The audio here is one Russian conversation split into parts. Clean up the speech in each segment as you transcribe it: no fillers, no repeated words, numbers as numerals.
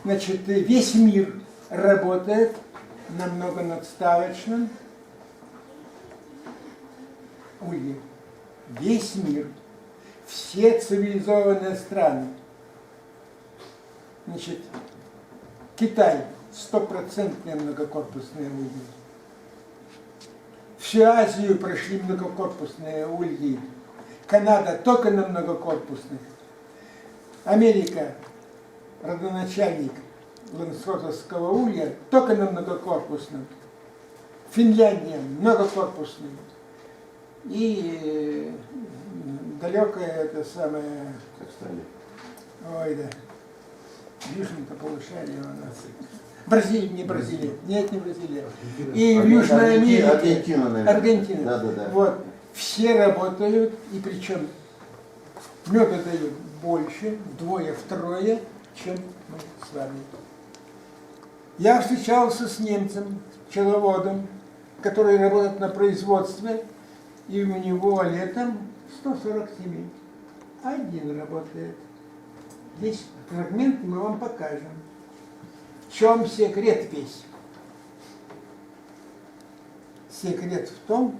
Значит, весь мир работает на многонадставочном улье. Весь мир. Все цивилизованные страны. Значит, Китай – 100% многокорпусные ульи. Всю Азию прошли многокорпусные ульи. Канада только на многокорпусных. Америка, родоначальник ланскотовского улья, только на многокорпусном. Финляндия многокорпусный. И далекое это самое... Ой, да. Южное-то полушарие у нас. Бразилия, не Бразилия. Нет, не Бразилия. И в Южной Америке. Аргентина, наверное. Аргентина. Да. Вот. Все работают, и причем меда дают больше, вдвое, втрое, чем мы с вами. Я встречался с немцем, пчеловодом, который работает на производстве, и у него летом 140 семей. Один работает. Здесь фрагмент мы вам покажем. В чем секрет весь? Секрет в том,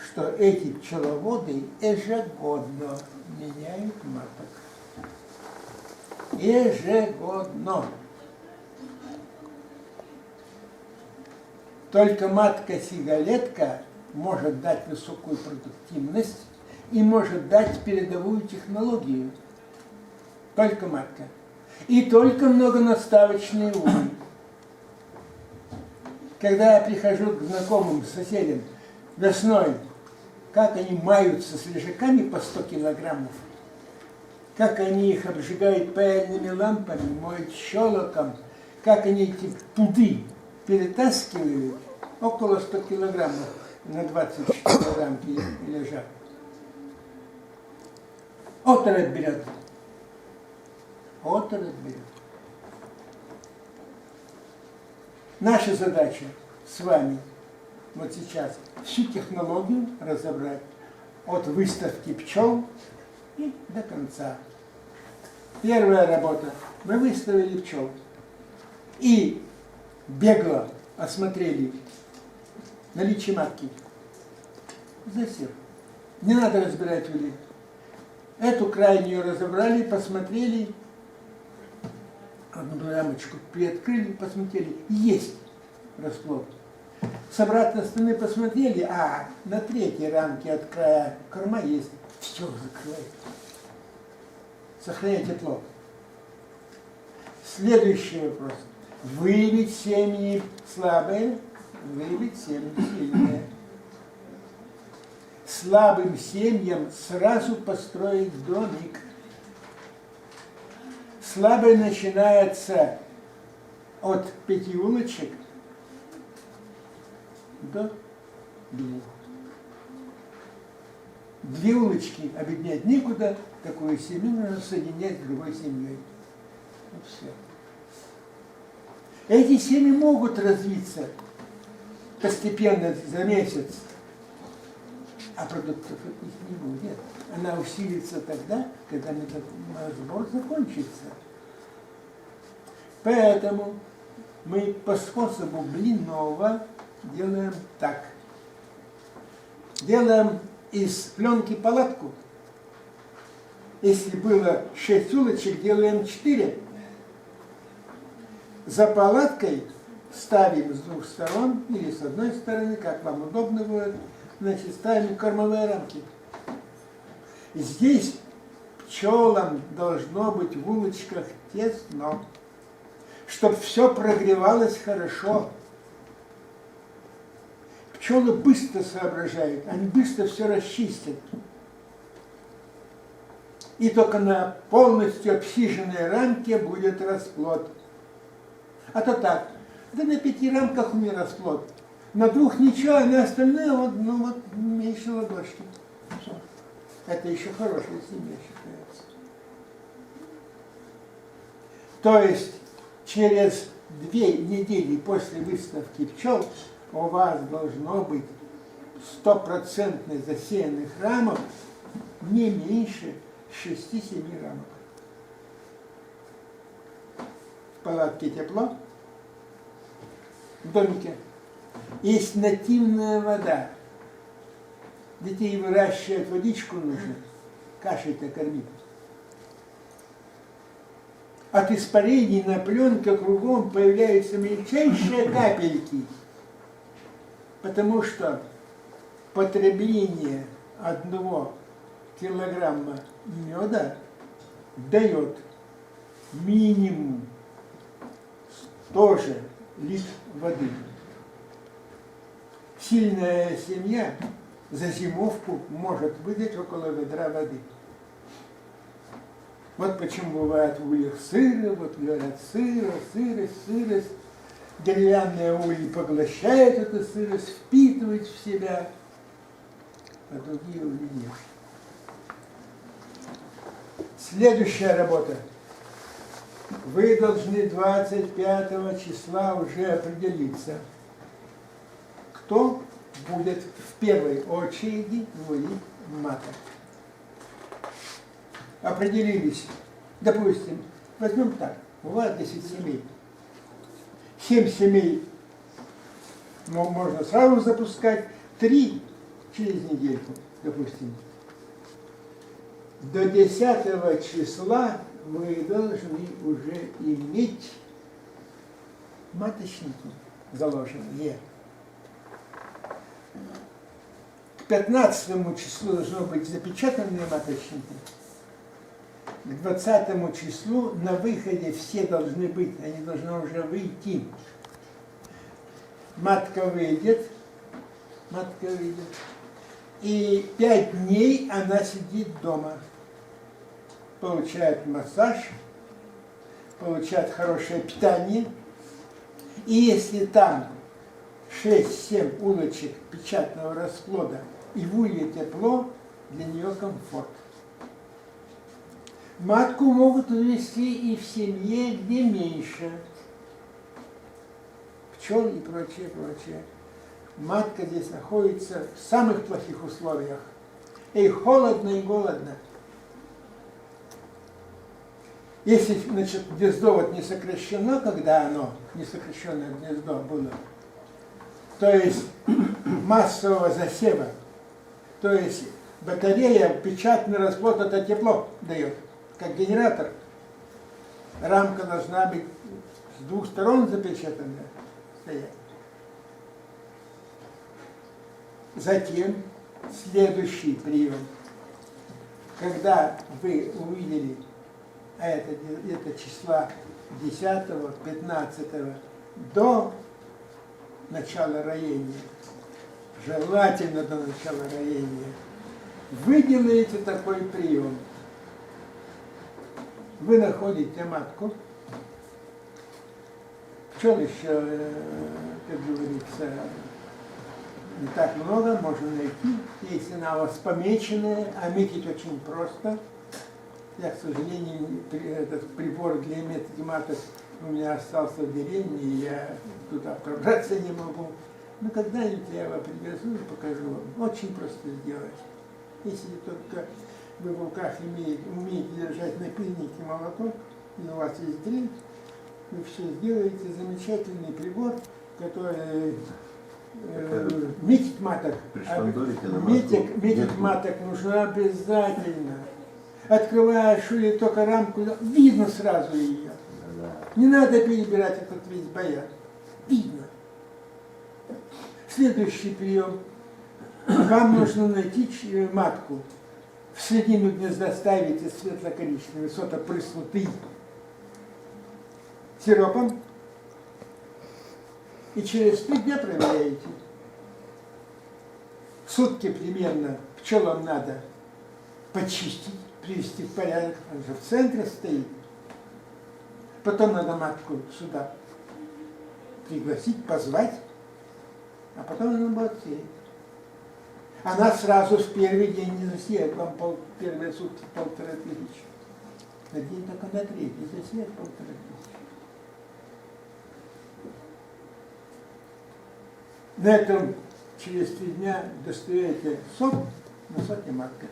что эти пчеловоды ежегодно меняют маток. Ежегодно. Только матка-сигалетка может дать высокую продуктивность и может дать передовую технологию. Только матка. И только многонаставочные улей. Когда я прихожу к знакомым соседям весной, как они маются с лежаками по 100 килограммов, как они их обжигают паяльными лампами, моют щелоком, как они эти пуды перетаскивают, около 100 килограммов на 20 килограмм лежак. Оторопь берет. Оторопь берет. Наша задача с вами вот сейчас всю технологию разобрать от выставки пчел и до конца. Первая работа. Мы выставили пчел и бегло осмотрели наличие матки. Засев. Не надо разбирать улей. Эту крайнюю разобрали, посмотрели, одну рамочку приоткрыли, посмотрели, есть расплод. С обратной стороны посмотрели, а на третьей рамке от края корма есть. Все закрывает. Сохраняй тепло. Следующий вопрос. Выявить семьи слабые, выявить семьи сильные. Слабым семьям сразу построить домик. Слабый начинается от 5 улочек до 2. 2 улочки объединять некуда, такую семью нужно соединять с другой семьей. Вот все. Эти семьи могут развиться постепенно за месяц, а продуктов от них не будет. Она усилится тогда, когда сбор закончится. Поэтому мы по способу Блинова делаем так. Делаем из пленки палатку. Если было 6 улочек, делаем 4. За палаткой ставим с 2 сторон или с одной стороны, как вам удобно будет, значит, ставим кормовые рамки. Здесь пчелам должно быть в улочках тесно, чтобы все прогревалось хорошо. Пчелы быстро соображают, они быстро все расчистят. И только на полностью обсиженной рамке будет расплод. А то так, да на 5 рамках у меня расплод. На 2 ничего, а на остальное вот, меньше ладошки. Все. Это еще хорошая семья считается. То есть через 2 недели после выставки пчел у вас должно быть 100% засеянных рамок не меньше 6-7 рамок. палатке тепло, в домике. Есть нативная вода. Детей выращивать, водичку нужно, кашей-то кормить. От испарений на пленке кругом появляются мельчайшие капельки, потому что потребление 1 килограмма меда дает минимум 100 же литров воды. Сильная семья за зимовку может выдать около ведра воды. Вот почему бывает в ульях сыро, вот говорят сырость. Деревянные ульи поглощают эту сырость, впитывают в себя, а другие ульи нет. Следующая работа. Вы должны 25 числа уже определиться, кто будет в первой очереди валить маток. Определились. Допустим, возьмем так, у вас 10 семей. 7 семей можно сразу запускать, 3 через недельку, допустим. До 10 числа вы должны уже иметь маточники заложенные. К 15 числу должны быть запечатанные маточники. К 20 числу на выходе все должны быть, они должны уже выйти. Матка выйдет, и 5 дней она сидит дома, получает массаж, получает хорошее питание, и если там 6-7 улочек печатного расплода и в улье тепло, для нее комфорт. Матку могут увезти и в семье, где меньше пчел и прочее. Матка здесь находится в самых плохих условиях. И холодно, и голодно. Если, значит, гнездо вот не сокращено, когда оно, несокращенное гнездо было, то есть массового засева, то есть батарея, печатный расплод, это тепло дает, как генератор. Рамка должна быть с 2 сторон запечатанная, стоять. Затем следующий прием, когда вы увидели, а это числа 10-15 до начала роения, желательно до начала роения, вы делаете такой прием. Вы находите матку, пчел еще, как говорится, не так много, можно найти, если она у вас помеченная, а метить очень просто. Я, к сожалению, этот прибор для метки маток у меня остался в деревне, и я туда пробраться не могу. Но когда-нибудь я его привезу и покажу вам. Очень просто сделать. Если только вы в руках умеете держать напильник и молоток, и у вас есть дрель, вы все сделаете. Замечательный прибор, который метить маток. Метить маток нужно обязательно. Открываешь или только рамку, видно сразу ее. Не надо перебирать этот весь баян. Видно. Следующий прием. Вам нужно найти матку. В середину гнезда ставите светло-коричневый, сотопрыснутый сиропом. И через 3 дня проверяете. Сутки примерно пчелам надо почистить, привести в порядок, он же в центре стоит. Потом надо матку сюда пригласить, позвать, а потом она будет сеять. Она сразу в первый день не засеет, вам первые сутки 1500. На день только на 3 засеет 1500. На этом через 3 дня достаете сок, насадите матка.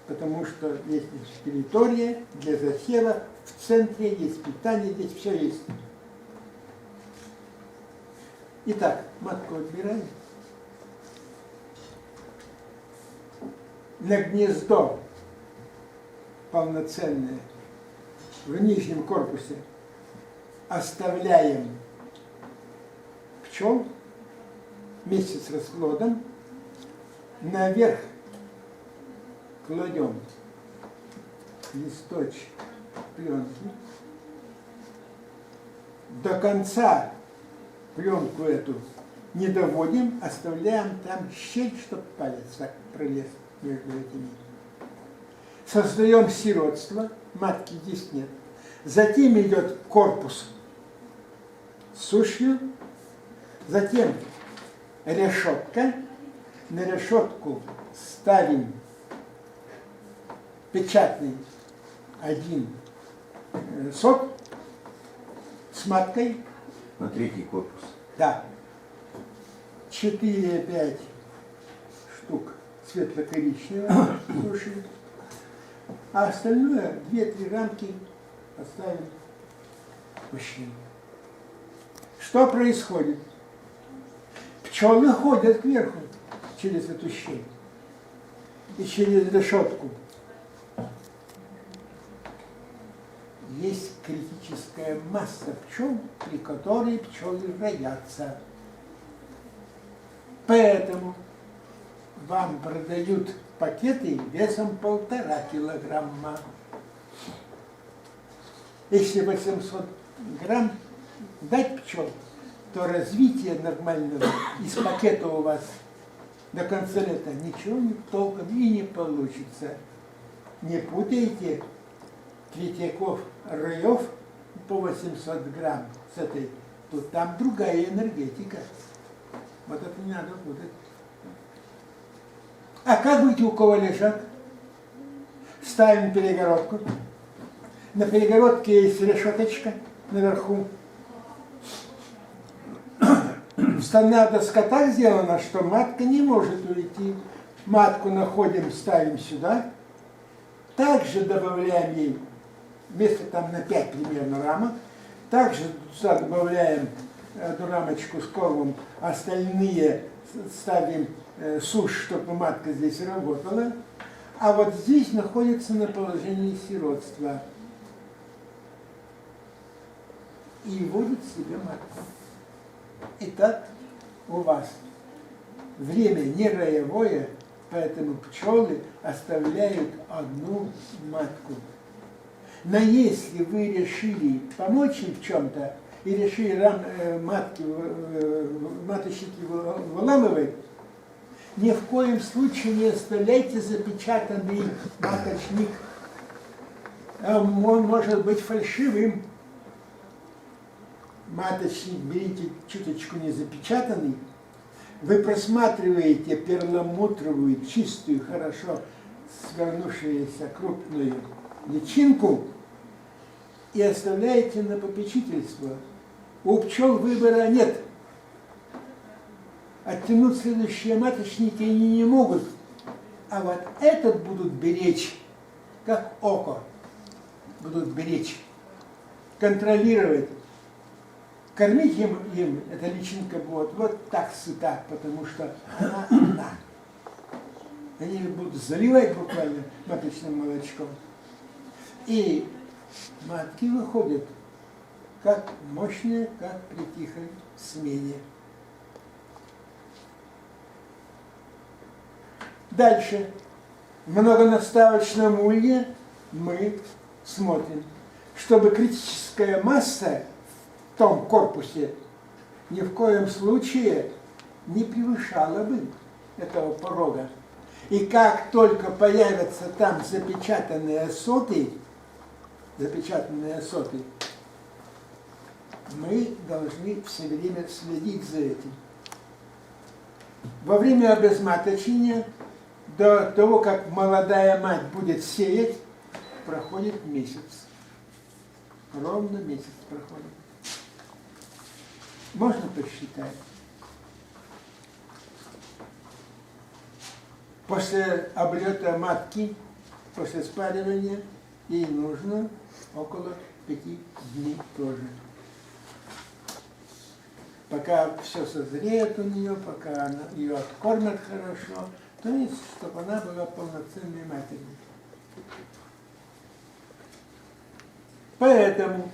Потому что есть территория для засева в центре есть питание, здесь все есть. Итак, матку отбираем. На гнездо полноценное в нижнем корпусе оставляем пчел вместе с расплодом, наверх кладем листочек пленки, до конца пленку эту не доводим, оставляем там щель, чтобы палец так пролез между этими. Создаем сиротство, матки здесь нет. Затем идет корпус с сушью, затем решетка. На решетку ставим печатный один сот с маткой. На третий корпус. Да. 4-5 штук светло-коричневого суши. А остальное 2-3 рамки оставим мужчине. Что происходит? Пчелы ходят кверху через эту щель и через решетку. Есть критическая масса пчел, при которой пчелы роятся. Поэтому вам продают пакеты весом 1,5 килограмма. Если 800 грамм дать пчел, то развитие нормального из пакета у вас до конца лета ничего толком и не получится. Не путайте Третьяков раев по 800 грамм с этой. Тут там другая энергетика. Вот это не надо путать. А как быть, у кого лежат? Ставим перегородку. На перегородке есть решеточка наверху. Вставная доска так сделана, что матка не может уйти. Матку находим, ставим сюда. Также добавляем ей, вместо там на 5 примерно рамок, также сюда добавляем эту рамочку с кормом, остальные ставим сушь, чтобы матка здесь работала. А вот здесь находится на положении сиротства. И вводит себе матку. Итак, у вас время не роевое, поэтому пчелы оставляют одну матку. Но если вы решили помочь им в чем-то и решили маточники выламывать, ни в коем случае не оставляйте запечатанный маточник. Он может быть фальшивым. Маточник берите чуточку не запечатанный, вы просматриваете перламутровую, чистую, хорошо свернувшуюся крупную личинку и оставляете на попечительство. У пчел выбора нет. Оттянуть следующие маточники они не могут. А вот этот будут беречь, как око. Будут беречь, контролировать. Кормить им эта личинка будет вот так сыта, потому что она одна. Они будут заливать буквально маточным молочком. И матки выходят как мощные, как при тихой смене. Дальше. В многонаставочном улье мы смотрим, чтобы критическая масса в том корпусе ни в коем случае не превышала бы этого порога. И как только появятся там запечатанные соты, мы должны все время следить за этим. Во время обезматочения, до того, как молодая мать будет сеять, проходит месяц. Ровно месяц проходит. Можно посчитать. После облета матки, после спаривания, И нужно около 5 дней тоже. Пока все созреет у нее, пока ее откормят хорошо, то есть, чтобы она была полноценной матерью. Поэтому,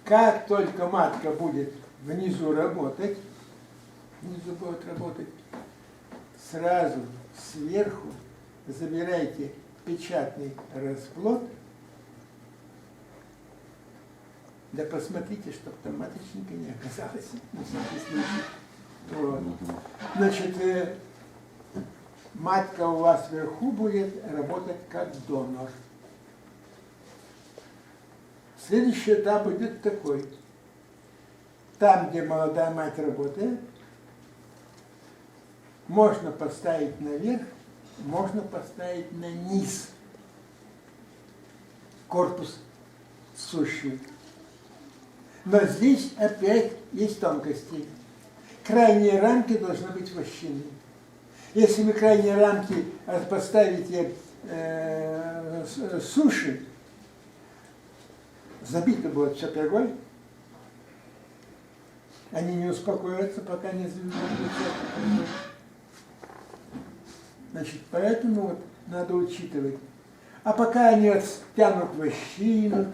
как только матка будет внизу работать, сразу сверху забирайте печатный расплод, да посмотрите, чтобы там маточника не оказалось. На всякий случай. Вот. Значит, матка у вас вверху будет работать как донор. Следующий этап будет такой. Там, где молодая мать работает, можно поставить наверх, можно поставить на низ корпус сущий. Но здесь опять есть тонкости. Крайние рамки должны быть вощены. Если вы крайние рамки поставите суши, забито будет все пергой, они не успокоятся, пока не заведут. Значит, поэтому вот надо учитывать. А пока они тянут вощину,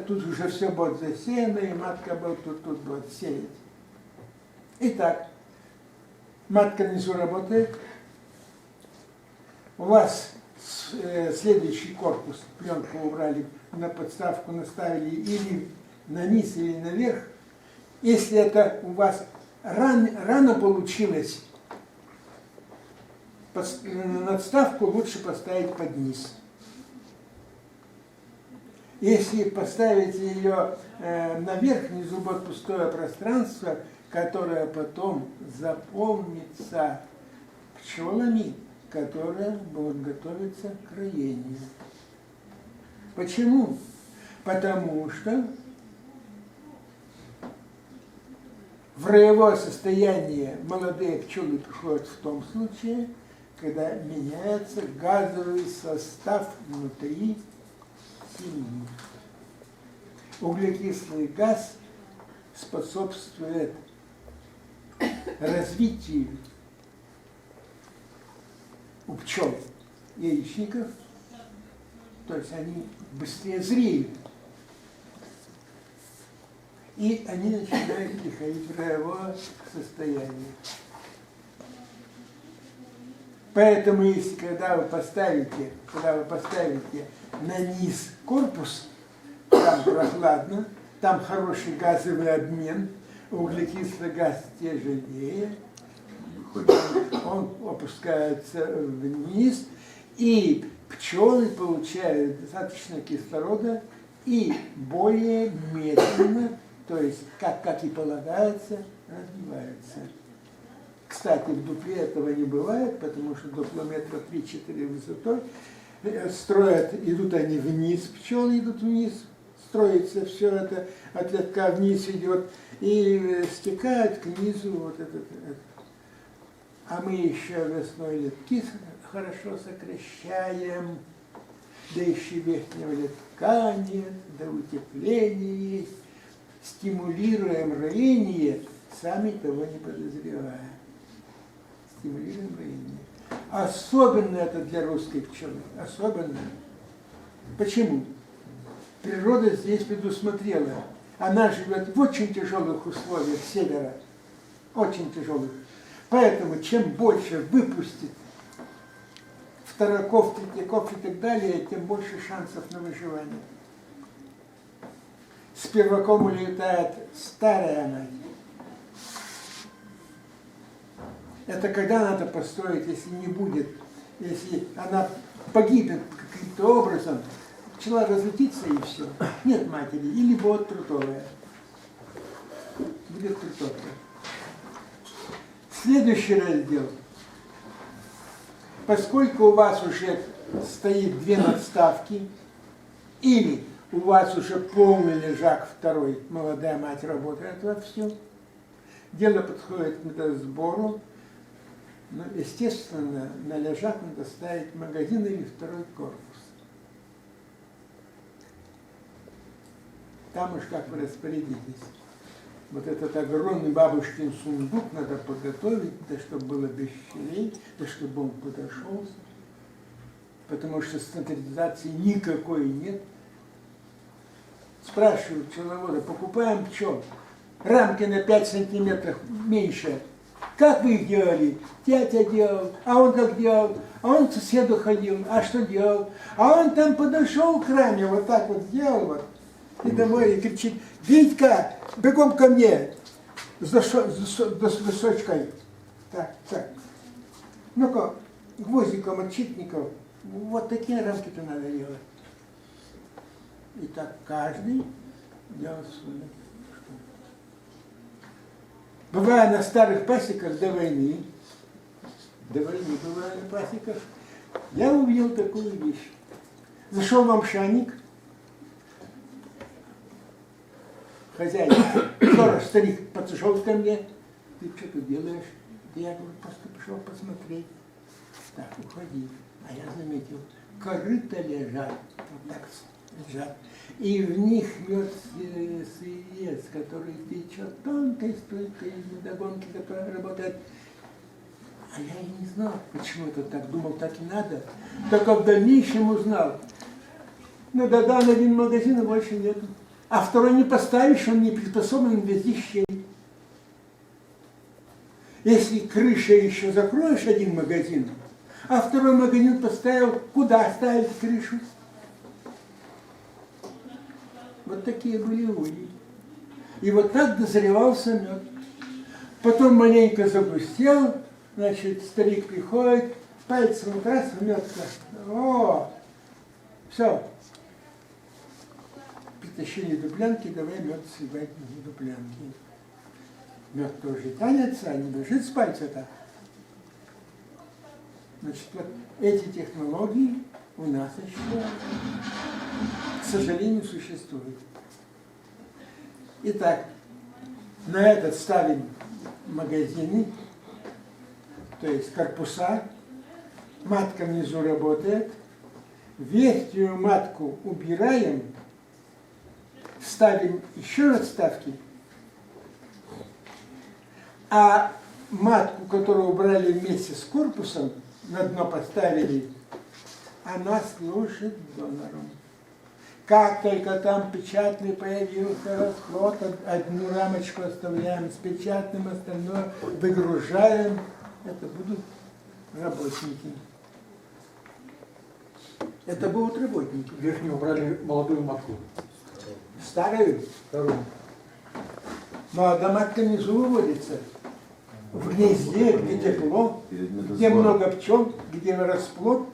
тут уже все будет засеяно, и матка будет тут будет сеять. Итак, матка внизу работает. У вас следующий корпус, пленку убрали, на подставку наставили или на низ, или наверх. Если это у вас рано получилось, надставку лучше поставить под низ. Если поставите ее наверх, внизу будет пустое пространство, которое потом заполнится пчелами, которые будут готовиться к роению. Почему? Потому что в роевое состояние молодые пчелы приходят в том случае, когда меняется газовый состав внутри семьи. Углекислый газ способствует развитию у пчел яичников, то есть они быстрее зреют. И они начинают переходить в роевое состояние. Поэтому, если когда вы поставите на низ корпус, там прохладно, там хороший газовый обмен, углекислый газ тяжелее, он опускается вниз, и пчелы получают достаточно кислорода и более медленно, то есть, как и полагается, развиваются. Кстати, в дупле этого не бывает, потому что дупло метра 3-4 высотой. Идут они вниз, пчелы идут вниз, строится все это, от летка вниз идет, и стекает к низу вот этот. А мы еще весной летки хорошо сокращаем, да еще верхнего летка нет, да утепление есть. Стимулируем роение, сами того не подозревая. Стимулируем роение. Особенно это для русской пчелы. Особенно. Почему? Природа здесь предусмотрела. Она живет в очень тяжелых условиях севера. Очень тяжелых. Поэтому чем больше выпустит второков, третьяков и так далее, тем больше шансов на выживание. С перваком улетает старая мать. Это когда надо построить, если не будет, если она погибнет каким-то образом, пчела разлетится и все. Нет матери, или будет трутовая. Будет трутовка. Следующий раздел. Поскольку у вас уже стоит 2 надставки, или у вас уже полный лежак второй, молодая мать работает вовсю, дело подходит к медосбору, но, естественно, на лежак надо ставить магазин или второй корпус. Там уж как вы распорядитесь. Вот этот огромный бабушкин сундук надо подготовить, да чтобы было без щелей, да чтобы он подошелся. Потому что стандартизации никакой нет. Спрашивают пчеловода, покупаем пчел, рамки на 5 сантиметров меньше. Как вы их делали? Тятя делал, а он как делал? А он к соседу ходил, а что делал? А он там подошел к раме, вот так вот делал, вот, и домой и кричит: Витька, бегом ко мне с досочкой. Так, так. Ну-ка, гвоздиком от читников. Вот такие рамки-то надо делать. И так каждый делал свою. Бывая на старых пасеках до войны бывая на пасеках, я увидел такую вещь. Зашел в амшаник, хозяин, сторож, старик, подошел ко мне: ты что тут делаешь? Да я говорю, просто пришел посмотреть. Так, уходи. А я заметил, корыта лежат, вот так лежат, и в них мед сырец, который течет тонкой струйкой из медогонки, которая работает. А я и не знал, почему это так, думал, так и надо. Только в дальнейшем узнал. Ну да-да, на один магазин, а больше нету. А второй не поставишь, он не приспособлен, везде щель. Если крышей еще закроешь один магазин, а второй магазин поставил, куда ставить крышу? Вот такие были ульи. И вот так дозревался мед. Потом маленько загустел, значит, старик приходит, пальцем вот раз в мед. О, все. Притащили дуплянки, давай мед сливать в дуплянки. Мед тоже тянется, а не бежит с пальца-то. Значит, вот эти технологии у нас еще, к сожалению, существуют. Итак, на этот ставим магазины, то есть корпуса, матка внизу работает, верхнюю матку убираем, ставим еще расставки, а матку, которую убрали вместе с корпусом, на дно поставили, она служит донором. Как только там печатный появился расход, одну рамочку оставляем с печатным, остальное выгружаем. Это будут работники. Это будут работники. Верхнюю убрали молодую матку. Старую. Вторую. Молодая матка внизу выводится. В гнезде, где тепло, где много пчел, где расплод.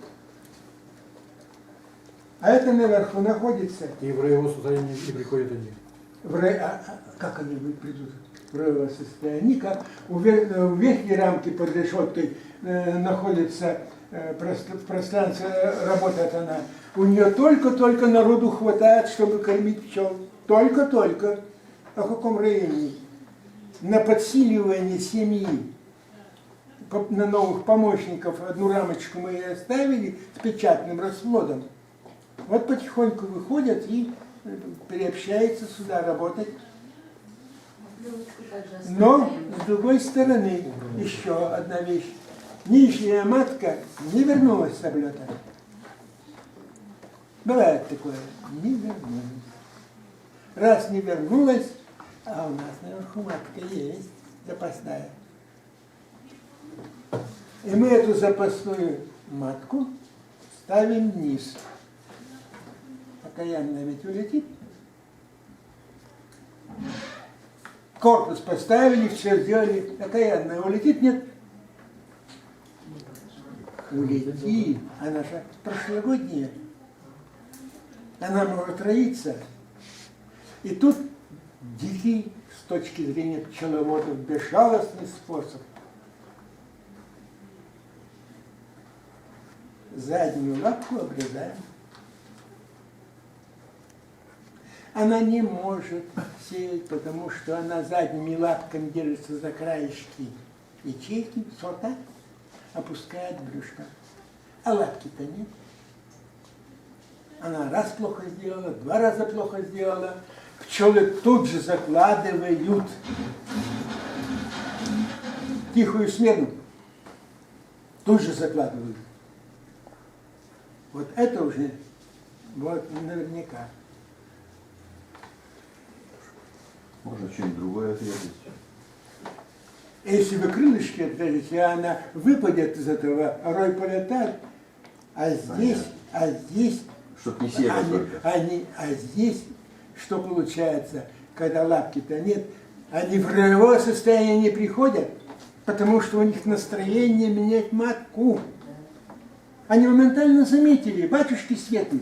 А это наверху находится. И в роевое состояние не приходят они. Как они придут в роевое состояние? Как в верхней рамке под решеткой находится пространство, работает она. У нее только-только народу хватает, чтобы кормить пчел. Только-только. О каком районе? На подсиливание семьи, на новых помощников одну рамочку мы и оставили с печатным расплодом. Вот потихоньку выходят и приобщаются сюда работать. Но с другой стороны еще одна вещь. Нижняя матка не вернулась с облета. Бывает такое. Не вернулась. Раз не вернулась, а у нас наверху матка есть, запасная. И мы эту запасную матку ставим вниз. Окаянная ведь улетит. Корпус поставили, все сделали. Окаянная улетит, нет? Улетит. Она же прошлогодняя. Она может роиться. И тут дикий, с точки зрения пчеловодов, безжалостный способ. Заднюю лапку обрезаем. Она не может сеять, потому что она задними лапками держится за краешки ячейки, сорта, опускает брюшко. А лапки-то нет. Она раз плохо сделала, 2 раза плохо сделала. Пчелы тут же закладывают тихую смену. Тут же закладывают. Вот это уже вот наверняка. Можно что-нибудь другое отрезать. Если вы крылышки отрежете, она выпадет из этого, рой полетает, а здесь, Чтоб не сели только. а здесь, что получается, когда лапки-то нет, они в роевое состояние не приходят, потому что у них настроение менять матку. Они моментально заметили, батюшки Светы,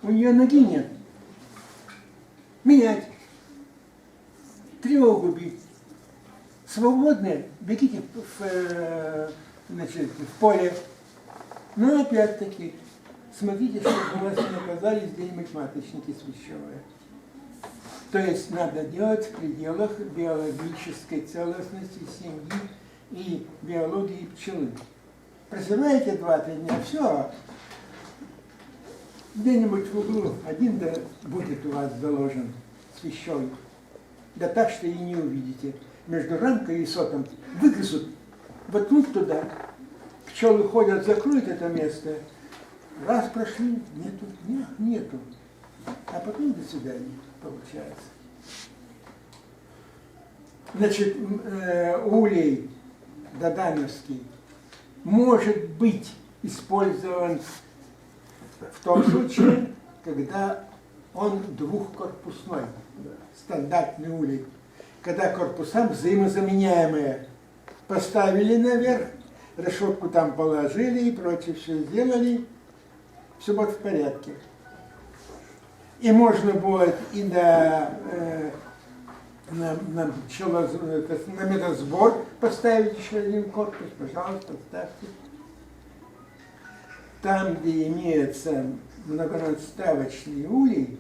у нее ноги нет. Менять. Тревогу бить. Свободные, бегите в поле. Но опять-таки, смотрите, чтобы вас не оказались где-нибудь маточники священные. То есть надо делать в пределах биологической целостности семьи и биологии пчелы. Прозеваете 2-3 дня, все, где-нибудь в углу один да будет у вас заложен священный. Да так, что и не увидите. Между рамкой и сотом выгрызут, воткнут туда. Пчелы ходят, закроют это место. Раз прошли, нету. А потом до свидания, получается. Значит, улей додановский может быть использован в том случае, когда он двухкорпусной, стандартный улей. Когда корпуса взаимозаменяемые. Поставили наверх, решетку там положили и прочее все сделали, все будет в порядке. И можно будет и на медосбор поставить еще один корпус, пожалуйста, ставьте. Там, где имеется многонадставочный улей,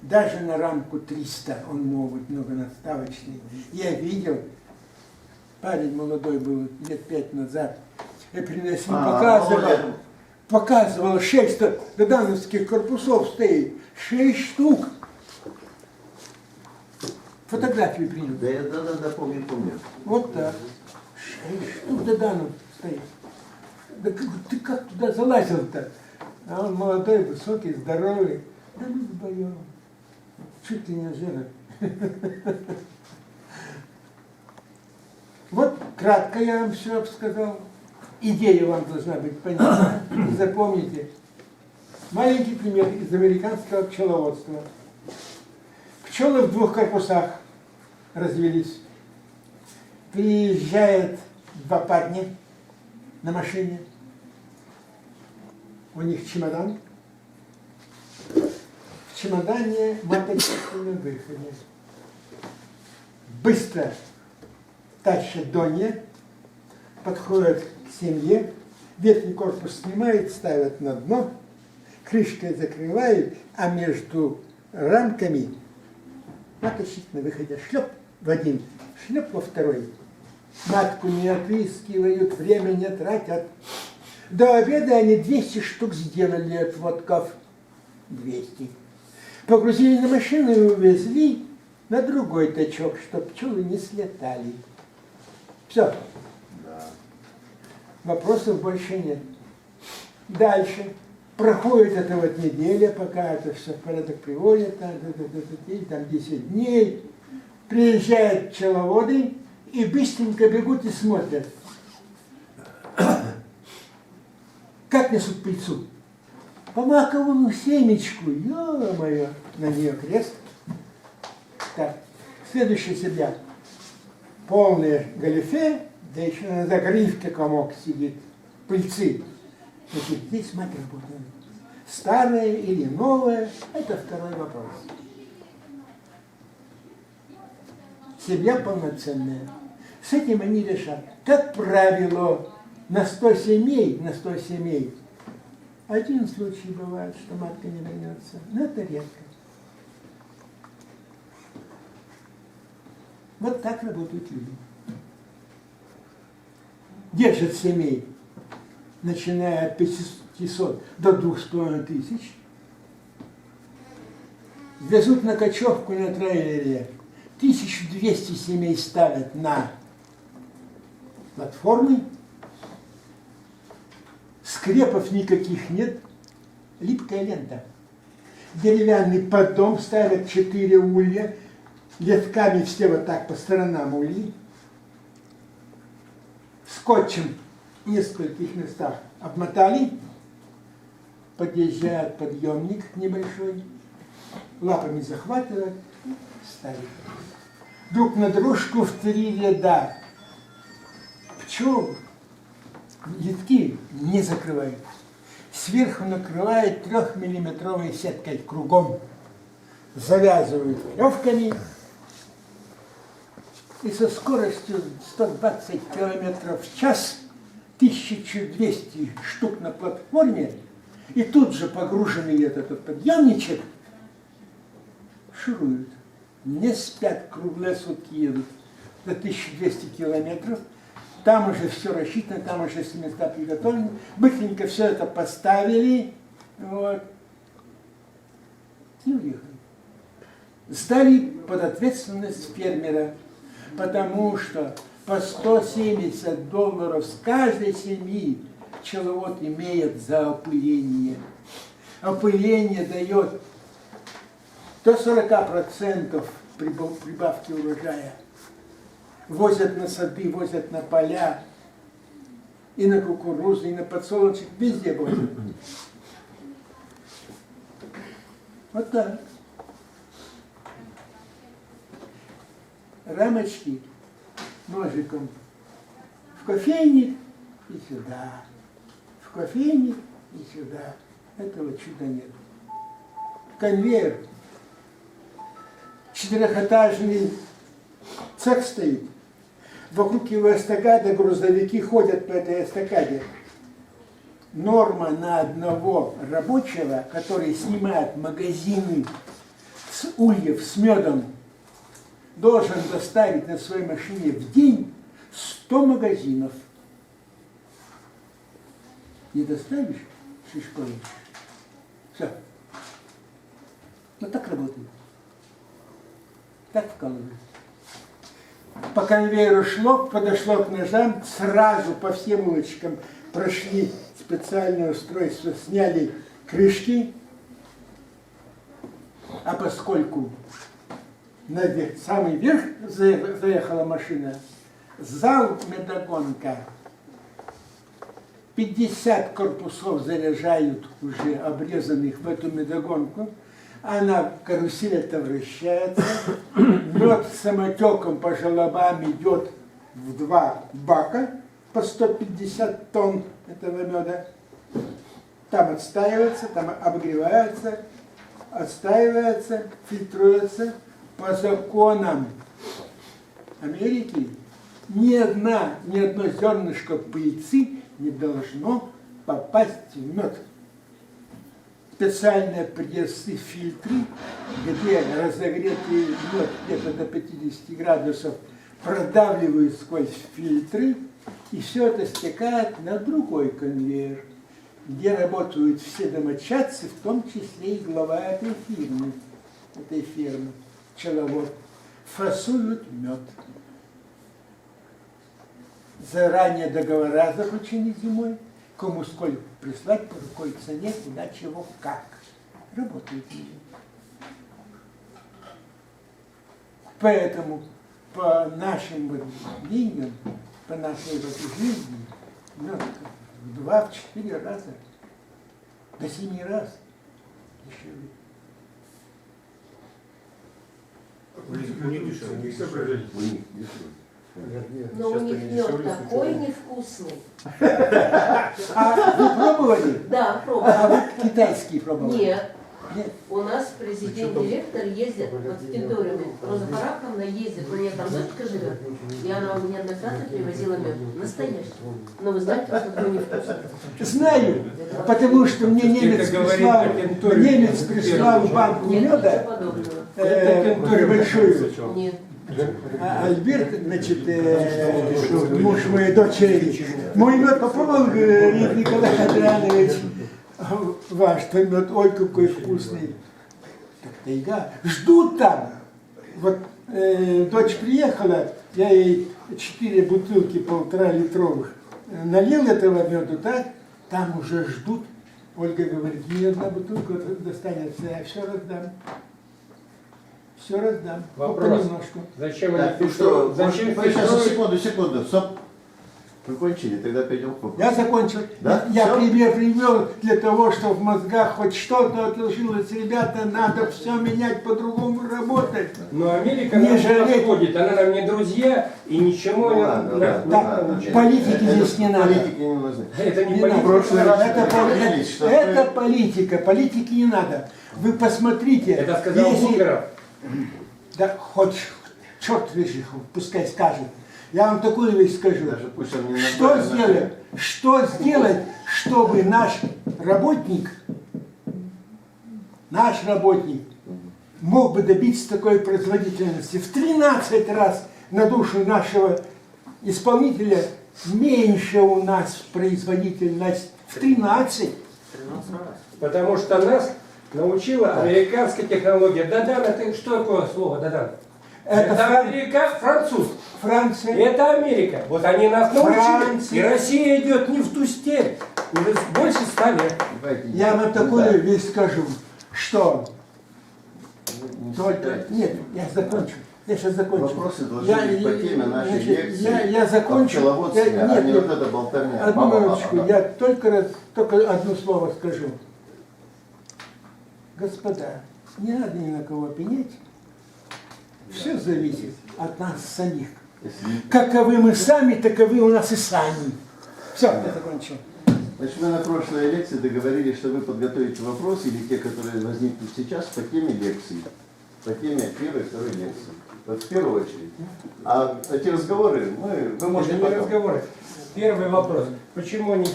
даже на рамку 300 он может быть многонадставочный. Я видел, парень молодой был лет 5 назад, я приносил, показывал 6 додановских корпусов стоит, 6 штук. Фотографию принял. Да, помню. Вот так. 6 штук доданов стоит. Да ты как туда залазил-то? А он молодой, высокий, здоровый. Да мы вдвоем. Чуть ли не жена. Вот кратко я вам все обсказал. Идея вам должна быть понятна. Запомните. Маленький пример из американского пчеловодства. Пчелы в 2 корпусах развелись. Приезжает 2 парня на машине. У них чемодан. В чемодане маточники на выходе. Быстро тащат донья, подходят к семье, верхний корпус снимают, ставят на дно, крышкой закрывают, а между рамками маточник на выходе шлеп в один, шлеп во второй. Матку не отыскивают, время не тратят. До обеда они 200 штук сделали, отводков 200. Погрузили на машину и увезли на другой тачок, чтобы пчелы не слетали. Все. Да. Вопросов больше нет. Дальше. Проходит эта вот неделя, пока это все в порядок приводят, там 10 дней. Приезжают пчеловоды и быстренько бегут и смотрят. Как несут пыльцу? По маковому семечку, ё-моё, на нее крест. Так, следующая семья. Полные галифе, да еще на загривке комок сидит, пыльцы. Значит, здесь мать работает. Старая или новая, это второй вопрос. Семья полноценная. С этим они решат. Как правило, на 100 семей, один случай бывает, что матка не вернется, но это редко. Вот так работают люди. Держат семей, начиная от 500 до 2500. Везут на кочевку на трейлере. 1200 семей ставят на платформы. Скрепов никаких нет. Липкая лента. Деревянный поддон, ставят 4 улья. Летками все вот так по сторонам ульи. Скотчем в нескольких местах обмотали. Подъезжает подъемник небольшой. Лапами захватывают, ставят. Друг на дружку в 3 ряда. Пчел литки не закрывают. Сверху накрывают 3-миллиметровой сеткой кругом. Завязывают веревками. И со скоростью 120 км в час 1200 штук на платформе, и тут же погруженный этот подъемничек шуруют. Не спят, круглые сутки едут до 1200 километров. Там уже все рассчитано, там уже все места приготовлены. Быстренько все это поставили. Вот. И уехали. Сдали под ответственность фермера. Потому что по $170 с каждой семьи пчеловод имеет за опыление. Опыление дает до 40% прибавки урожая. Возят на сады, возят на поля, и на кукурузу, и на подсолнечник, везде возят. Вот так. Рамочки ножиком в кофейник и сюда, в кофейник и сюда. Этого чуда нет. Конвейер, 4-этажный цех стоит. Вокруг его эстакады грузовики ходят по этой эстакаде. Норма на одного рабочего, который снимает магазины с ульев с медом, должен доставить на своей машине в день 100 магазинов. Не доставишь, шишку получишь. Все. Вот так работает. Так вкалывают. По конвейеру шло, подошло к ножам, сразу по всем улочкам прошли специальное устройство, сняли крышки, а поскольку на самый верх заехала машина, зал медогонка, 50 корпусов заряжают уже обрезанных в эту медогонку, она карусель это вращается, мед самотеком по желобам идет в 2 бака по 150 тонн этого меда. Там отстаивается, там обогревается, отстаивается, фильтруется. По законам Америки ни одно зернышко пыльцы не должно попасть в мед. Специальные прессы, фильтры, где разогретый мед где-то до 50 градусов продавливают сквозь фильтры, и все это стекает на другой конвейер, где работают все домочадцы, в том числе и глава этой фирмы, пчеловод, фасуют мед. Заранее договора заключены зимой, кому сколько прислать, по какой цене, куда, чего, как. Работают люди. Поэтому по нашим вот деньгам, по нашей вот жизни, мед в 2-4 раза, до 7 раз дешевле. У них дешевле, у них дешевле. У них дешевле. Но у них мед такой невкусный. А вы пробовали? Да, пробовали. А вы китайский пробовали? Нет. Нет. У нас президент-директор ездит, вот в Кентуриуме, Роза Фараковна ездит, у нее там дочка живет, и она у меня неоднократно привозила мед. Настоящий. Но вы знаете, что такое невкусный. Знаю, потому что мне немец прислал банку Нет, ничего меда подобного. большую. Нет. А Альберт, значит, муж моей дочери, мой мед попробовал, говорит, Николай Адрианович, ваш мед, ой, какой вкусный. Тайга. Ждут там. Вот дочь приехала, я ей 4 бутылки 1,5-литровых налил этого меду, так? Там уже ждут. Ольга говорит, мне одна бутылка достанется, я все раздам. Все раздам. Вопрос. Понемножку. Зачем Так, они ну что, Зачем вы сейчас, фильтруют? секунду, стоп. Вы кончили, тогда перейдем к вопросу. Я закончил. Да? Я Всё? пример привел для того, чтобы в мозгах хоть что-то отложилось. Ребята, надо все менять, по-другому работать. Но Америка Не нам не жалеть. подходит, она нам не друзья и ничего Ну не ладно, да, ладно, да, ладно. ничего. Политики здесь не надо. Политики не нужны. Это не Не политика. надо. прошлый раз Это, договорились, что это вы- политика. Политики не надо. Вы посмотрите. Это сказал если- Бункеров. Да хоть черт вижу, пускай скажет. Я вам такую вещь скажу. Даже пусть он не Что назвал, сделать? Что сделать, чтобы наш работник мог бы добиться такой производительности? В 13 раз на душу нашего исполнителя меньше у нас производительность. В 13. Потому что нас научила американская технология. Дадан, это что такое слово Дадан? Это Америка, француз. Франция. Это Америка. Вот они нас научили. Франция. И Россия идет не в ту степь. Уже больше 100 лет. Давайте не- Я вам не такую так. вещь скажу, что Не только... считайте. Нет, я закончу. Я сейчас закончу. Вопросы должны быть по теме нашей значит, лекции. я закончу. По пчеловодству, Я- а нет, не нет. вот эта болтовня. Одну Ба-ба-ба-ба. минуточку, я только одно слово скажу. Господа, не надо ни на кого пенять. Все зависит от нас самих. Если- Каковы мы сами, таковы у нас и сами. Все, я закончил. Значит, мы на прошлой лекции договорились, что вы подготовите вопросы, или те, которые возникнут сейчас, по теме лекции. По теме первой и второй лекции. Вот в первую очередь. А эти разговоры, вы можете Это не потом. разговоры. Первый вопрос. Почему они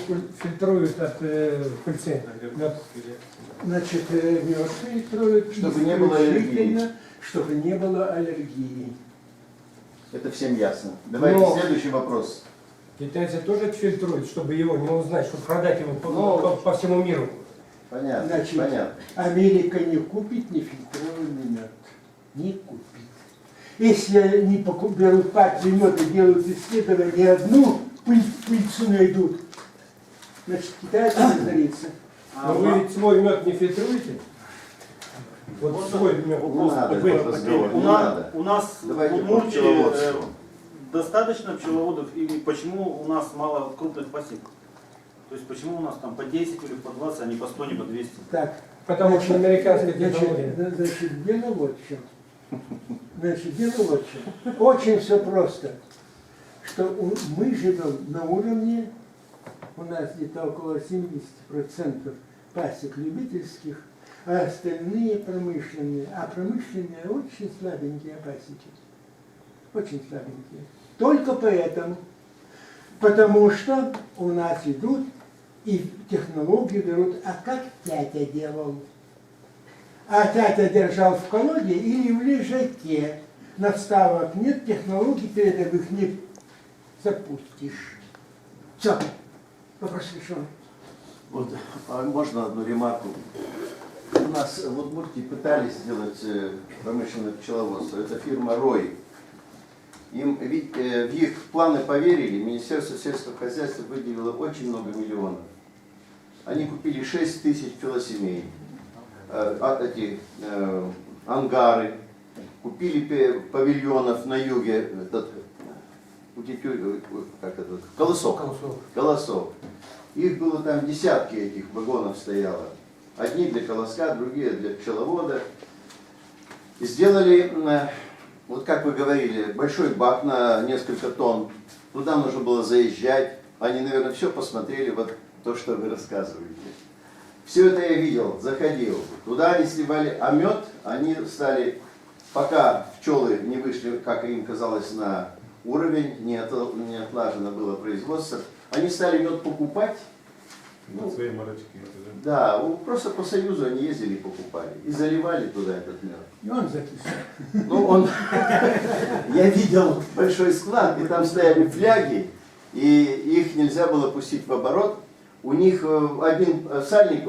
фильтруют от пыльцы? Мед? Значит, мед фильтруют Чтобы не было аллергии. исключительно, чтобы не было аллергии. Это всем ясно. Давайте Но- следующий вопрос. Китайцы тоже фильтруют, чтобы его не узнать, чтобы продать его Ну, по всему миру. Понятно, Значит, понятно. Америка не купит нефильтрованный мед. Не купит. Если они берут партию меда, делают исследования, одну пыльцу найдут, значит, китайцы разорится. Но вы ведь свой мед не фильтруете? Вот свой мед. Не надо Вы- этот разговор, не у, нас, надо. у нас Давайте в по Удмуртии пчеловодству. достаточно пчеловодов, и почему у нас мало крупных посевов? То есть почему у нас там по 10 или по 20, а не по 100, не по 200? Так, Потому что американская технология. значит, дело вот в чем. Значит, дело вот в чем. Очень все просто. Что мы живем на уровне, у нас где-то около 70% пасек любительских, а остальные промышленные. А промышленные очень слабенькие пасеки. Очень слабенькие. Только поэтому. Потому что у нас идут и технологию берут, а как тятя делал? А тятя держал в колоде или в лежаке. Надставок нет, технологий передовых не запустишь. Все, вопрос решен. Вот, а можно одну ремарку? У нас в Удмуртии пытались сделать промышленное пчеловодство. Это фирма «Рой». Им, в их планы поверили, Министерство сельского хозяйства выделило очень много миллионов. Они купили 6 тысяч пчелосемей, ангары, купили павильонов на юге, колосов. Их было там десятки этих вагонов стояло. Одни для колоска, другие для пчеловода. И сделали, вот как вы говорили, большой бак на несколько тонн. Туда нужно было заезжать. Они, наверное, все посмотрели, вот то, что вы рассказываете. Все это я видел, заходил. Туда они сливали, а мед они стали, пока пчелы не вышли, как им казалось, на уровень, не отлажено было производство, они стали мед покупать. На свои марочки. Да, просто по Союзу они ездили и покупали. И заливали туда этот мед. И он записал. Ну, я видел большой склад, и там стояли фляги, и их нельзя было пустить в оборот. У них один сальник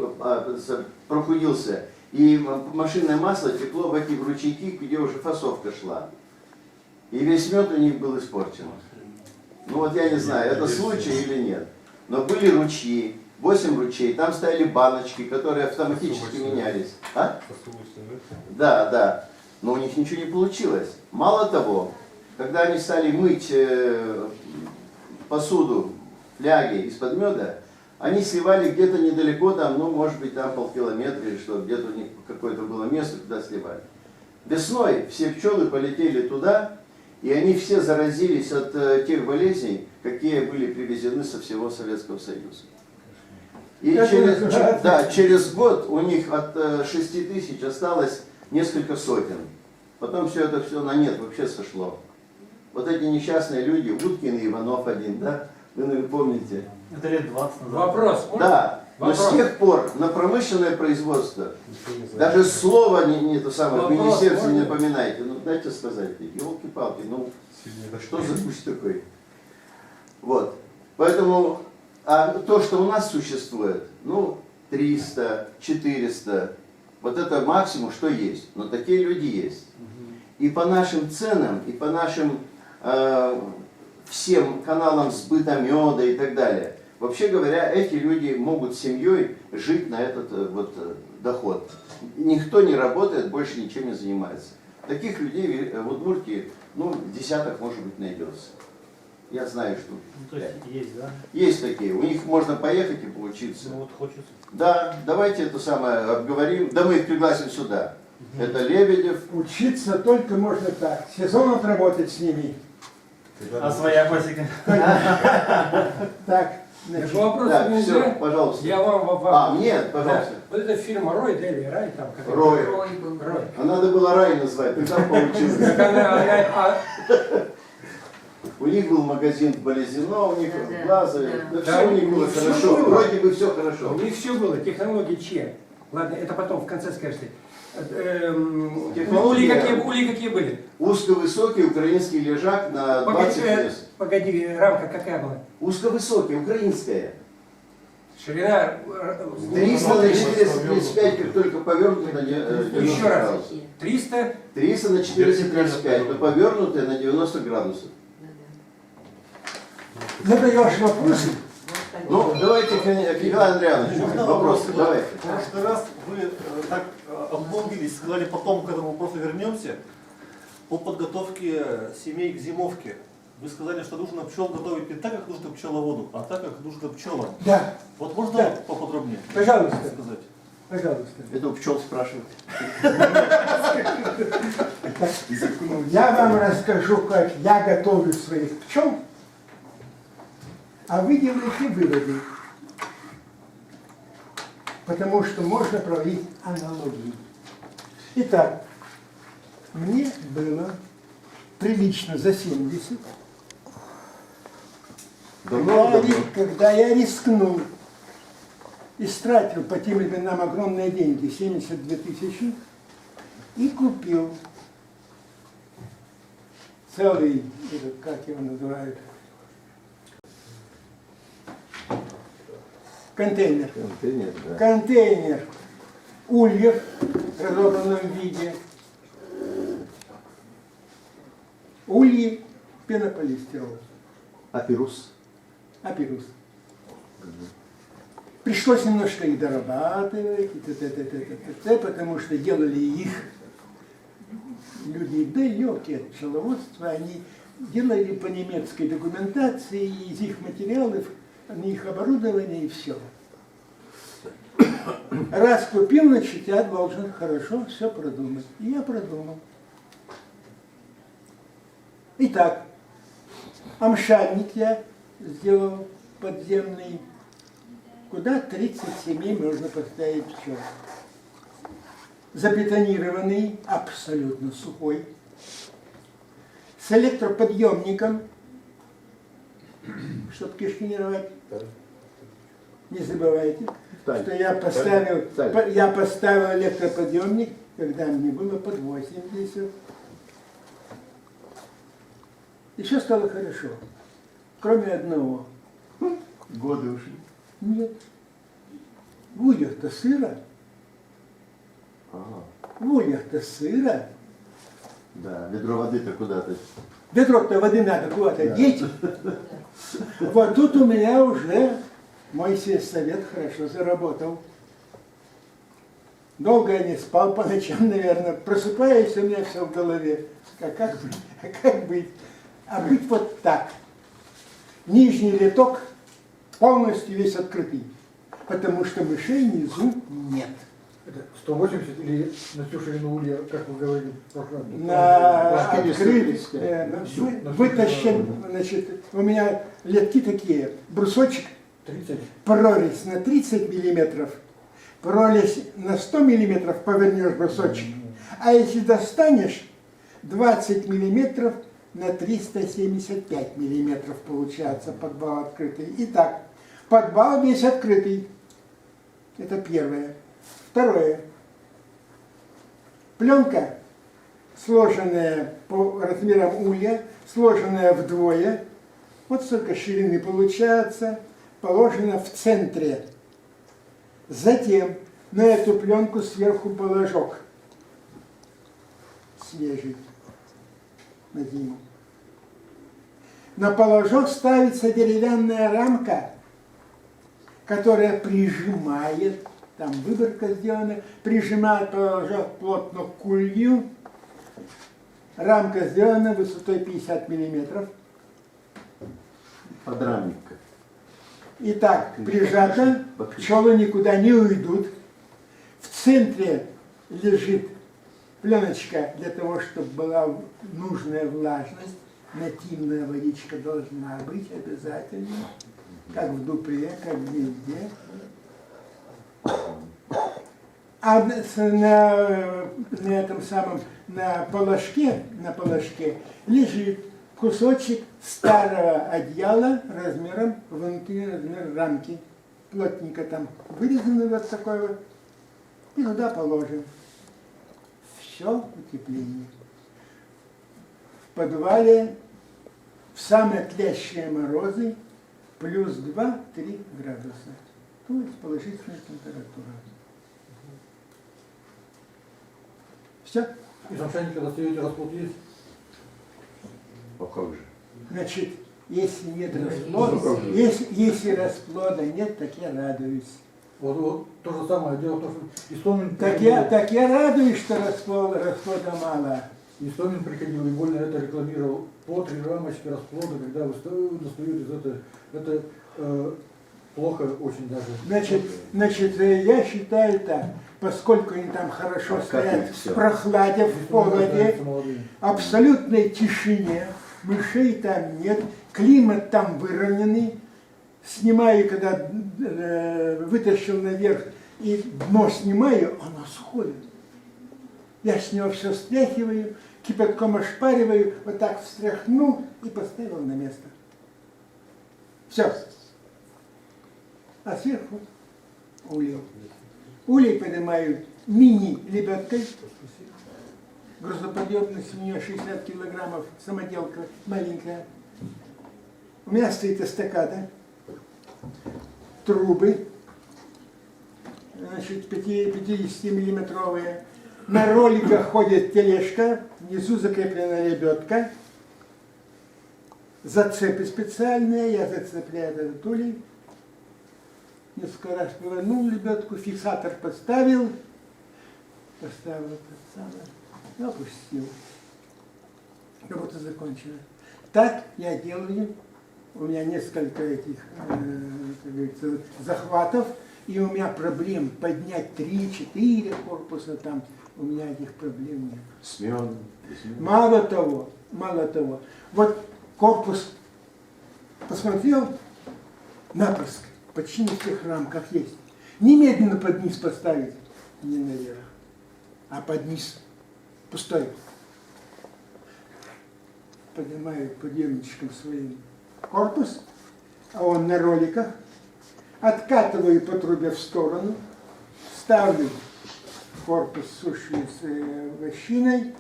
прохудился, И машинное масло текло в эти ручейки, где уже фасовка шла. И весь мед у них был испорчен. Ну вот я не знаю, это случай или нет. Но были ручьи, 8 ручей, там стояли баночки, которые автоматически менялись. А? Да, да. Но у них ничего не получилось. Мало того, когда они стали мыть посуду, фляги из-под меда, они сливали где-то недалеко, там, ну, может быть, там полкилометра или что, где-то у них какое-то было место, куда сливали. Весной все пчелы полетели туда, и они все заразились от тех болезней, какие были привезены со всего Советского Союза. И через год у них от 6 тысяч осталось несколько сотен. Потом все это на нет вообще сошло. Вот эти несчастные люди, Уткин и Иванов один, да? Вы, наверное, помните? Это лет 20 назад. Вопрос. Можно? Да, но Вопрос. с тех пор на промышленное производство даже слово не то самое, в Вопрос министерстве не можно? напоминайте. Ну дайте сказать, елки-палки, ну что за пусть такой? Вот. Поэтому, а то, что у нас существует, ну 300, 400, вот это максимум, что есть. Но такие люди есть. И по нашим ценам, и по нашим всем каналам сбыта меда и так далее. Вообще говоря, эти люди могут с семьей жить на этот доход. Никто не работает, больше ничем не занимается. Таких людей в Удмуртии, ну, десяток, может быть, найдется. Я знаю, что Ну, то есть есть, да? есть такие. У них можно поехать и поучиться. Ну вот хочется. Да, давайте это самое обговорим. Да мы их пригласим сюда. Это Лебедев. Учиться только можно так. Сезон отработать с ними. А своя пасека? Так, Если вопросов Да, все, нельзя, пожалуйста. я вам... А, нет, пожалуйста. Да. Вот это фирма Рой, да, или Рай там? как это? Рой. Рой был. Рой. А надо было рай назвать, ты там получилось. Так она, У них был магазин в Болезино, у них Да, глаза, да. да, все у них было всё хорошо, было. вроде бы все у хорошо. них все было, технологии чьи? Ладно, это потом в конце скажете. Технологии. Ули какие были? Узковысокий украинский лежак на 20 мест. Погоди, рамка какая была? Узковысокий, украинская. Ширина... 300 на 435, как только повернуты на 90 Еще раз. градусов. 300? 300 на 435, но повернутые на 90 градусов. задаешь вопросы, Ну, давайте, Николай Андреевич, вопросы, давайте. В прошлый раз вы так обмолвились, сказали, потом к этому вопросу вернемся, по подготовке семей к зимовке. Вы сказали, что нужно пчел готовить не так, как нужно пчеловоду, а так, как нужно пчелам. да, Вот можно Да. поподробнее пожалуйста, сказать? пожалуйста. Это у пчел спрашивают. Я вам расскажу, как я готовлю своих пчел, а вы делаете выводы. Потому что можно проводить аналогии. Итак, мне было прилично за 70, когда я рискнул, истратил по тем временам огромные деньги, 72 тысячи, и купил целый, этот, как его называют, контейнер. Контейнер ульев в разобранном виде. Ульи пенополистирол. Апирус. Апирус. Пришлось немножко их дорабатывать, потому что делали их люди далекие от пчеловодства, они делали по немецкой документации, из их материалов, их оборудования и все. Раз купил, значит, я должен хорошо все продумать. И я продумал. Итак, амшальник я сделал подземный, куда 30 семей можно поставить пчел. Забетонированный, абсолютно сухой, с электроподъемником, чтобы кишки не рвать. Не забывайте, что я поставил электроподъемник, когда мне было под 80. И все стало хорошо, кроме одного. Годы ушли. Нет. В ульях-то сыро. В ульях-то сыро. Да, ведро воды-то куда-то. Ведро-то воды надо куда-то деть. Вот тут у меня уже мой сельсовет хорошо заработал. Долго я не спал по ночам, наверное. Просыпаюсь, у меня все в голове. А как быть? А как быть? А быть вот так. Нижний рядок полностью весь открытый. Потому что мышей внизу нет. Это 180 или на всю ширину улья, как вы говорили в прошлый раз? На Ложки не открытый, сыпались, на всю, вытащен, значит, у меня летки такие, брусочек, 30. прорезь на 30 миллиметров, прорезь на 100 миллиметров, повернешь брусочек, а если достанешь, 20 миллиметров на 375 миллиметров получается подвал открытый. Итак, подвал весь открытый. Это первое. Второе. Пленка, сложенная по размерам улья, сложенная вдвое, вот столько ширины получается, положена в центре. Затем на эту пленку сверху положок свежий на зиму. На положок ставится деревянная рамка, которая прижимает, там выборка сделана, прижимает положок плотно к улью. Рамка сделана высотой 50 миллиметров. Подрамника. И так прижата, пчелы никуда не уйдут. В центре лежит пленочка для того, чтобы была нужная влажность. Нативная водичка должна быть обязательно, как в дупле, как везде. А на этом самом, на положке лежит кусочек старого одеяла размером внутри размер рамки. Плотненько там вырезано вот такой вот. И туда положим. Все утепление. В подвале в самые тлящие морозы плюс 2-3 градуса. То есть положительная температура. Все? И шамшанника достаете, расплод есть? А как же? Значит, если нет расплода, если расплода нет, так я радуюсь. Вот то же самое. Дело в том, что Истомин Так я радуюсь, что расплода мало. Истомин приходил и больно это рекламировал. По 3 рамочки расплода, когда вы достают из этого. Это плохо очень даже. Значит, я считаю так, поскольку они там хорошо стоят в прохладе, в холоде, абсолютной тишине, мышей там нет, климат там выровненный. Снимаю, когда вытащил наверх и дно снимаю, оно сходит. Я с него все стряхиваю, кипятком ошпариваю, вот так встряхнул и поставил на место. Все. А сверху улей. Улей поднимаю мини-лебедкой. Грузоподъемность у нее 60 килограммов, самоделка маленькая. У меня стоит эстакада, трубы, значит, 50-миллиметровые. На роликах ходит тележка, внизу закреплена лебедка. Зацепы специальные, я зацепляю этот улей. Несколько раз повернул лебедку, фиксатор поставил и опустил. Работа закончена. Так я делаю. У меня несколько этих, как говорится, захватов, и у меня проблем поднять 3-4 корпуса там. У меня этих проблем нет. Смен. Мало того, вот корпус посмотрел напроско, почти на всех рамках есть. Немедленно под низ поставить, не наверх, а под низ, пустой. Поднимаю подъемничком своим корпус, а он на роликах, откатываю по трубе в сторону, ставлю корпус суши с вощиной,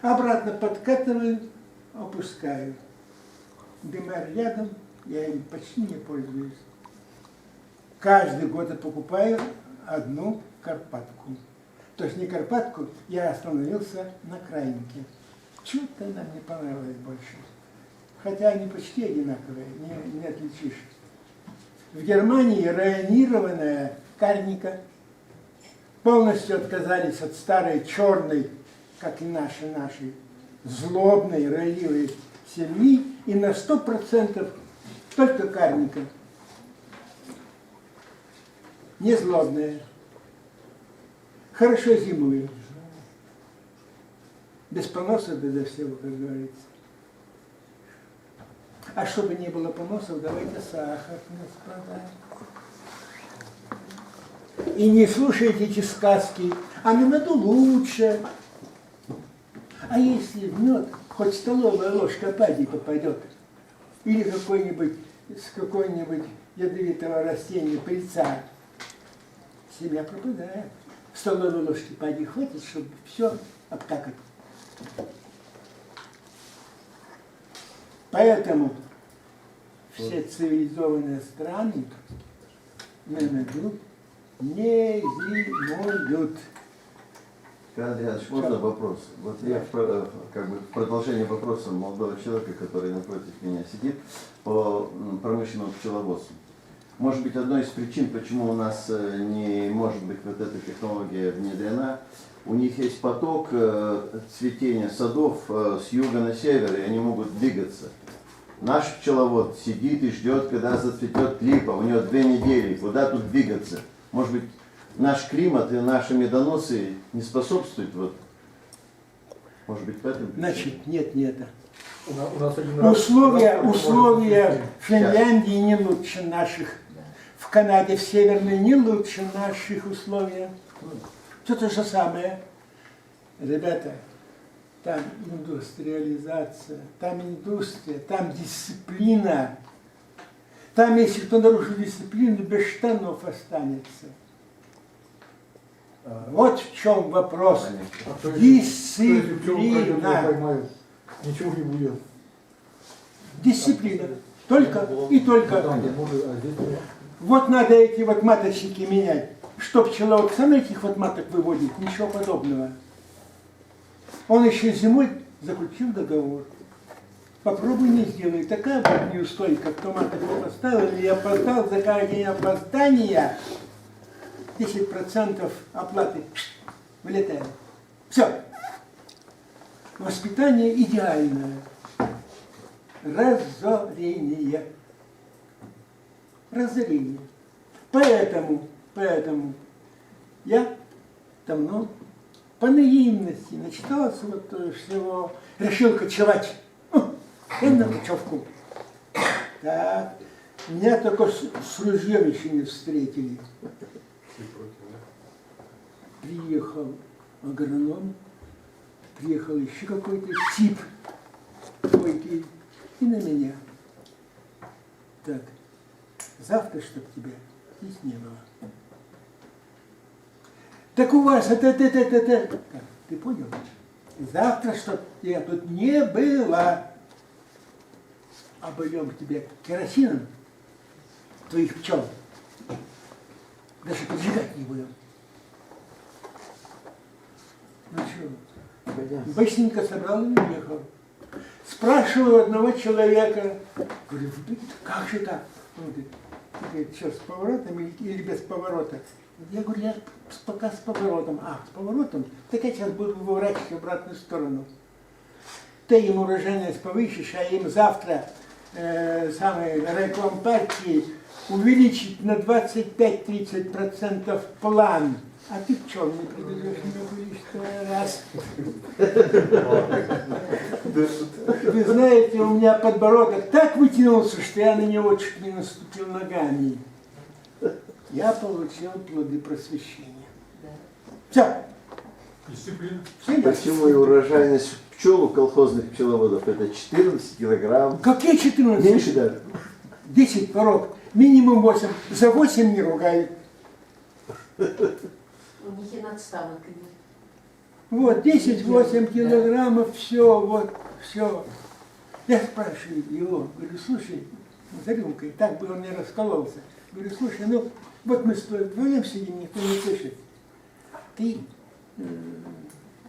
обратно подкатываю, опускаю. Дымарь рядом, я им почти не пользуюсь. Каждый год я покупаю одну карпатку. то есть не Карпатку, я остановился на Крайнике. Чуть-то нам не понравилось больше. Хотя они почти одинаковые, не отличишь. В Германии районированная Карника. Полностью отказались от старой черной, как и нашей злобной, райливой семьи, и на 100% только Карника. Не злобная. Хорошо зимуют. Без поносов, безо всего, как говорится. А чтобы не было поносов, давайте сахар, господа. И не слушайте эти сказки, а на меду лучше. А если в мед хоть столовая ложка пади попадет, или с какой-нибудь ядовитого растения пыльца, семья пропадает. Столовой ложки пади хватит, чтобы все обкакать. Поэтому все цивилизованные страны на меду не зимуют. Андрей Иванович, можно вопрос? Вот я как бы в продолжение вопроса молодого человека, который напротив меня сидит, по промышленному пчеловодству. Может быть, одной из причин, почему у нас не может быть вот эта технология внедрена, у них есть поток цветения садов с юга на север, и они могут двигаться. Наш пчеловод сидит и ждет, когда зацветет липа, у него 2 недели, куда тут двигаться? Может быть, наш климат и наши медоносы не способствуют, вот, может быть, в этом? Значит, нет, не это. У нас один раз- Условия в Сейчас. Финляндии не лучше наших. В Канаде, в Северной, не лучше наших условий. Все то же самое. Ребята, там индустриализация, там индустрия, там дисциплина. Там, если кто нарушит дисциплину, без штанов останется. Вот в чем вопрос. А то если пчелу пройдет, я Дисциплина. поймаю, ничего не будет. Дисциплина. Только и только. Там, где может, а здесь нет. Вот надо эти вот маточники менять. Что пчеловод сам этих вот маток выводит, ничего подобного. Он еще зимой заключил договор. Попробуй не сделай. Такая будет неустойка, кто маток не поставил или опоздал, за каждый день опоздания 10% оплаты вылетает. Все. Воспитание идеальное. Разорение. Разорение. Поэтому я давно по наивности начитался вот всего, решил кочевать. И на кочевку. Так. Меня только с ружьем еще не встретили. Приехал агроном, приехал еще какой-то тип бойкий и на меня. Так, завтра, чтоб тебя здесь не было. Так у вас это. Так, ты понял? Завтра, чтоб тебя тут не было. Обольем тебе керосином твоих пчел. Даже поджигать не будем. Ну что, быстренько собрал и уехал. Спрашиваю одного человека, говорю, как же так? Он говорит, что, с поворотом или без поворота? Я говорю, я пока с поворотом. А, с поворотом? Так я сейчас буду выворачивать в обратную сторону. Ты им урожайность повысишь, а им завтра райком партии увеличить на 25-30% план. А ты пчел не привезешь, не раз. Вы знаете, у меня подбородок так вытянулся, что я на него чуть не наступил ногами. Я получил плоды просвещения. Все. Дисциплина. Почему и урожайность пчел у колхозных пчеловодов это 14 килограмм? Какие 14? Меньше даже. 10 порог. Минимум 8. За 8 не ругают. У них и надставок нет. Вот, 10-8 килограммов, все, вот, все. Я спрашиваю его, говорю, слушай, за рюмкой, так бы он не раскололся. Говорю, слушай, ну, вот мы вдвоем сидим, никто не слышит. Ты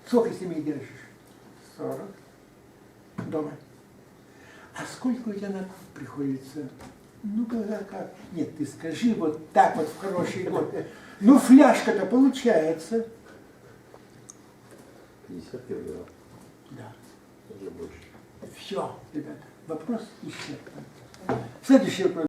Сколько семей держишь? 40. Дома. А сколько у тебя на приходится? Ну, как? Нет, ты скажи вот так вот в хороший год. Ну, фляжка-то получается. 50 килограмм, Да. даже больше. Все, ребята, вопрос исчерпан. Следующий вопрос.